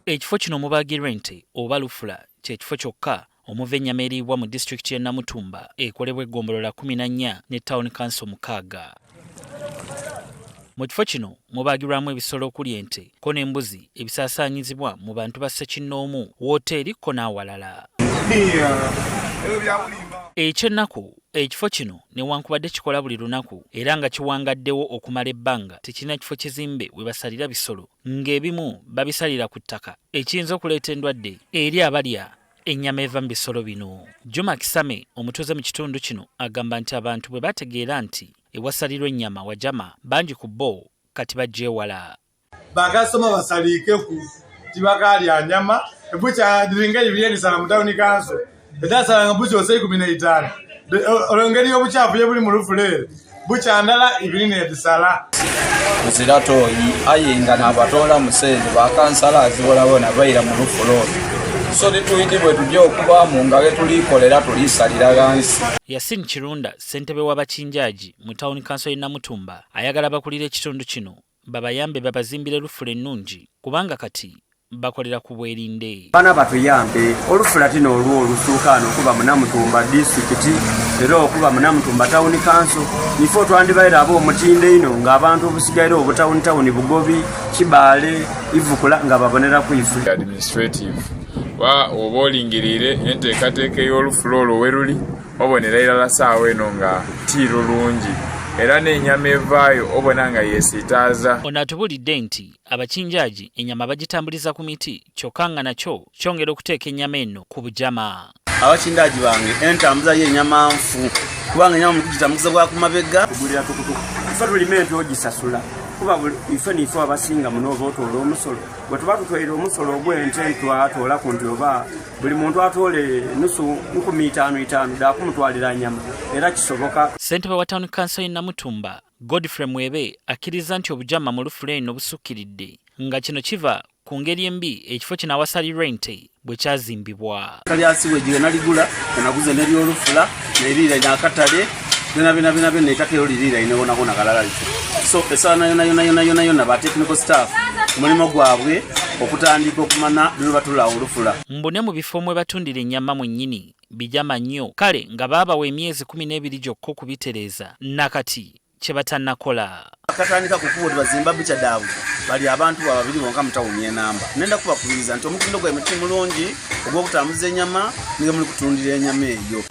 Ekifo kino mubaagirwa ente oba lufula kyekifo kyokka omuva ennyama eriibwa mu disitulikiti y'e Namutumba ekolebwa eggombolola 14 ne Town Council 6. Mu kifo kino mubaagirwamu ebisolo okuli ente ko n'embuzi ebisaasaanyizibwa mu bantu ba Ssekinnoomu, wooteeri ko n'awalala. Ekyennaku ekifo kino newankubadde kikola buli lunaku era nga kiwangaddewo okumala ebbanga tekirina kifo kizimbe we basalira bisolo ng'ebimu babisalira ku ttaka ekiyinza okuleeta endwadde eri abalya ennyama eva mu bisolo bino. Juma Kisame omutuuze mu kitundu kino agamba nti abantu bwe bategeera nti ewasalirwa ennyama wajama bangi ku bo kati bajjeewala. Bakasoma basaliike ku tibakalya nyama ebucha diringa ibiyenisana mu Town Council edasala nga bucha ose 15 olongeri obuchafu ye buli mu lufulere bucha ndala ibirine edisala zirato ayenga n'abatola musenge bakansala aziwola bona bayira mu lufulere so lituyitibwe tujja okuba mu ngale tulikolera tulisalira gansi. Yasin Kirunda ssentebe w'abakinjaaji mu Town Council y'e Namutumba ayagala bakulira ekitundu kino babayambe babazimbire lufula ennungi kubanga kati bakolera ku bwerinde. Bana batuyambe olufula tino olwo olusuukaano okuba mu Namutumba disitulikiti era okuba mu Namutumba Town Council nifo twandibaira ab'omutinde ino ng'abantu obusigaire obutawuni Bugobi Kibaale Ivukula nga babonera ku ifu administrative oba olingirire enteekateeka y'olufula olwo we luli obonera irala saawa eno nga tiiro lungi era n'ennyama evaayo obona nga yeesiitaaza. Ono atubulidde nti abakinjaaji ennyama bagitambuliza ku miti kyokka nga nakyo kyongera okuteeka ennyama eno ku bujama. Abakinjaaji bange entambuza y'ennyama nfu kubanga ennyama mugitambuza bwa ku mabega kugulira tukutuku ife tulima ente ogisasula kuba ife nife abasinga muno oba otoola omusolo bwe tuba tutwaire omusolo ogw'ente twatoola ku nti oba buli muntu atoole nusu 5,500 daakumutwalira nyama era kisoboka. Ssentebe wa Town Council y'e Namutumba Godfrey Mwebe akkiriza nti obujama mu lufula eno busukkiridde nga kino kiva ku ngeri embi ekifo kino awasalirwa ente bwe kyazimbibwa. Kalyasiwe gye naligula naguze n'ebyolufula n'eriira n'akatale bina n'ettaka eryo inewonako nakalala so esaana yona ba technical staff mulimo gwabwe okutandika okumana bino batula olufula. Mbone mu bifo mwe batundira ennyama mwennyini bijama nnyo kale nga baabawa emyezi 12 gyokka okubitereeza nakati kye batannakola. Akatandika ku kubo bazimba bicha dabu bali abantu babiri bonka mu tawuni y'enamba nenda kubakubiriza nti omutindo gwa emiti mulungi ogw'okutambuza ennyama niga muli kutundira ennyama eyo.